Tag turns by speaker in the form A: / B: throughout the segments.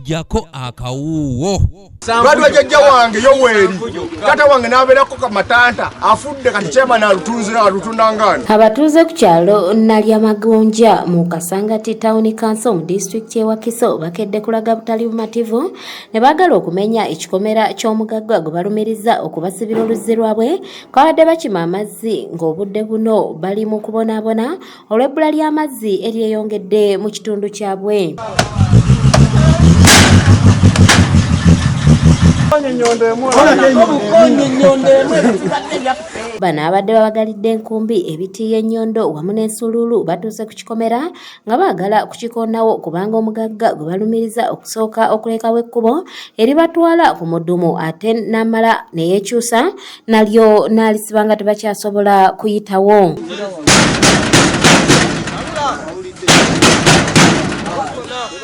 A: jako akawuwo.
B: Badwa jajja wange Yoweri tata wange nabeerako kamatanta afudde kati chema na Abatuuze alutunangana.
C: Abatuuze ku kyalo Nalyamagonja mu Kasangati Town Council mu district y'e Wakiso bakedde kulaga butali bumativu ne baagala okumenya ekikomera ky'omugagga gwe balumiriza okubasibira oluzzi lwabwe kwabadde bakima amazzi ng'obudde buno bali mu kubonaabona olw'ebbula ly'amazzi eryeyongedde mu kitundu kyabwe. Bano abadde babagalidde enkumbi ebitiiye ennyondo wamu n'ensululu batuuse ku kikomera nga baagala kukikonawo kubanga omugagga gwe balumiriza okusooka okulekawo ekkubo eribatwala ku muddumu ate n'amala ne yeekyusa nalyo n'alisiba nga tebakyasobola kuyitawo.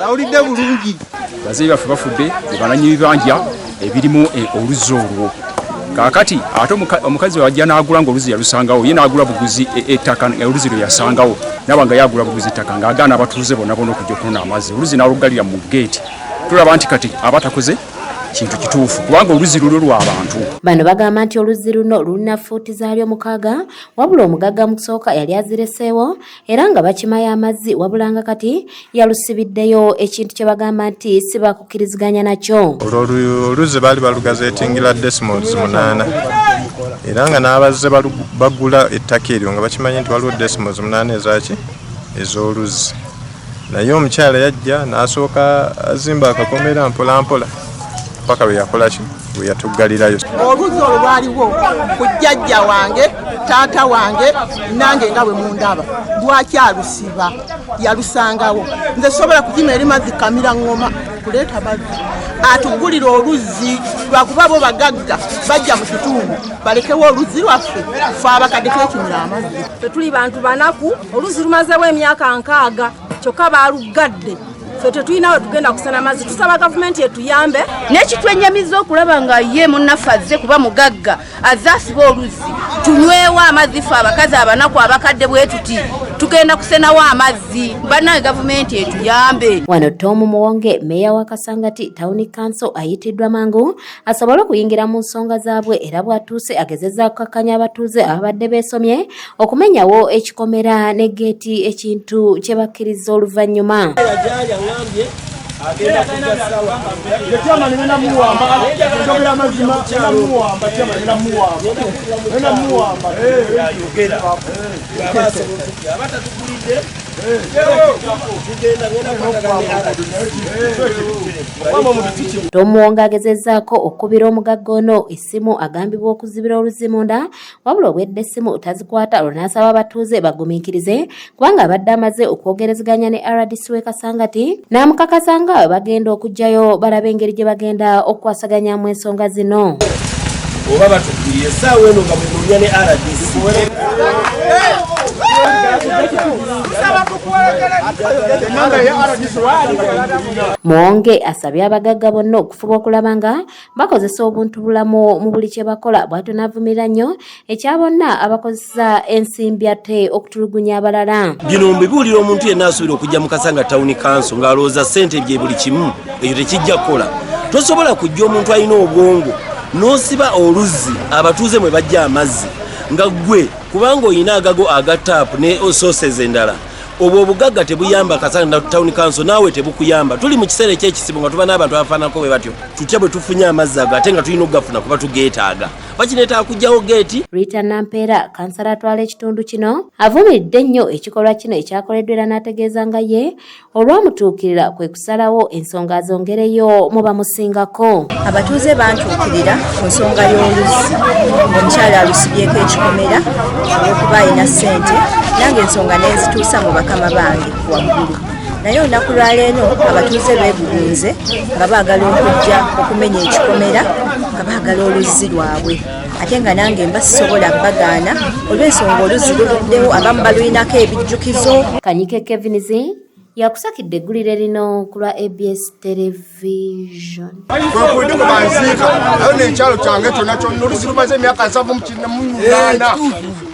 B: Awulidde bulungi.
D: Bazibira baffe bafudde ebananyi bibanja ebirimu oluzzi olwo. Kaakati ate omukazi wajja n'agula ng'oluzzi yalusangawo ye n'agula buguzi ettaka oluzzi lwe yasangawo nabanga yagula buguzi ettaka ng'agaana abatuuze bonna okujja okunona amazzi oluzzi n'alugalira mu geeti. Tulaba nti kati abatakoze kintu kituufu kubanga oluzzi luno lw'abantu.
C: Bano bagamba nti oluzzi luno lulina fuuti zaalyo 6 wabula omugagga mu kusooka yali azireseewo era nga bakimayo amazzi wabulanga kati yalusibiddeyo ekintu kye bagamba nti si bakukkiriziganya nakyo.
E: Oluzzi baali balugazeetingira decimals 8 era nga n'abazze bagula ettaka eryo nga bakimanyi nti waliwo decimals 8 ezaki ez'oluzzi. Naye omukyala yajja n'asooka azimba akakomera mpola mpola paka bwe yakola ki bwe yatuggalirayo.
F: Oluzzi olwo lwaliwo ku jjajja wange taata wange nange nga bwe mundaba lwaki alusiba yalusangawo nze sobola kukima eri mazzi kamira ngoma kuleeta bazzi atugulira oluzzi lwakuba bo bagagga bajja mu kitundu balekewo oluzzi lwaffe fe abakadde twekimira amazzi.
G: Tetuli bantu banaku oluzzi lumazewo emyaka 6 kyokka baalugadde. Tetulina tugenda kusana amazzi tusaba gavumenti etuyambe
H: n'ekitwenyamiza okulaba nga ye munnaffe azze kuba mugagga azze asiba oluzzi tunywewo amazzi ffe abakazi abanaku abakadde bwe tuti tugenda kusenawo amazzi banaye gavumenti etuyambe.
C: Wano Tom Muwonge meeya wa Kasangati Town Council ayitiddwa mangu asobole okuyingira mu nsonga zaabwe era bw'atuuse agezezza kukakkanya abatuuze ababadde beesomye okumenyawo ekikomera ne geeti ekintu kye bakkiriza oluvannyuma. Tomuwonga agezezzaako okubira omugagga ono essimu agambibwa okuzibira oluzzi munda wabula obwedde essimu tazikwata olw'anaasaba abatuuze bagumiikirize kubanga abadde amaze okwogerezeganya ne RDC w'e Kasangati n'amukakasa nga bagenda okujjayo balabe engeri gye bagenda okukwasaganyamu ensonga zino.
I: Oba batugiriye essaawa eno nga mwemunya ne RDC.
C: Muwonge asabye abagagga bonna okufuba okulaba nga bakozesa obuntu bulamu mu buli kye bakola bw'atyo n'avumirira nnyo ekya bonna abakozesa ensimbi ate okutulugunya abalala.
I: Bino mbibuulira omuntu yenna asuubira okujja mu Kasanga Town Council ng'alowooza ssente bye buli kimu ekyo tekijja kukola. Tosobola kujja omuntu alina obwongo n'osiba oluzzi abatuuze mwe bajja amazzi nga ggwe kubanga oyina agago agataapu ne sources endala obwo obugagga tebuyamba Kasanga Town Council naawe tebukuyamba. Tuli mu kiseera eky'ekisibo nga tuba n'abantu abafaanako bwe batyo tutya bwe tufunye amazzi ago ate nga tulina okugafuna kuba tugeetaaga bakineetaaga kujjawo geeti.
C: Rita Nampeera kansala atwala ekitundu kino avumiridde nnyo ekikolwa kino ekyakoleddwa era n'ategeeza nga ye olw'amutuukirira kwe kusalawo ensonga zongereyo mu bamusingako.
J: Abatuuze bantuukirira ku nsonga y'oluzzi omukyala alusibyeko ekikomera olw'okuba alina ssente nange ensonga n'ezituusa mu bakama bange waggulu. Naye olunaku lwaleero abatuuze beegugunze nga baagala okujja okumenya ekikomera nga baagala oluzzi lwabwe ate nga nange mba sisobola bagaana olw'ensonga oluzzi luluddewo abamu balulinako ebijjukizo.
C: Kanyike Kevinizi yakusakidde eggulire lino ku lwa ABS Television.
B: Kwekudde ku banziika nayo n'ekyalo kyange kyonna kyonna oluzzi lumaze emyaka 7 mu 8.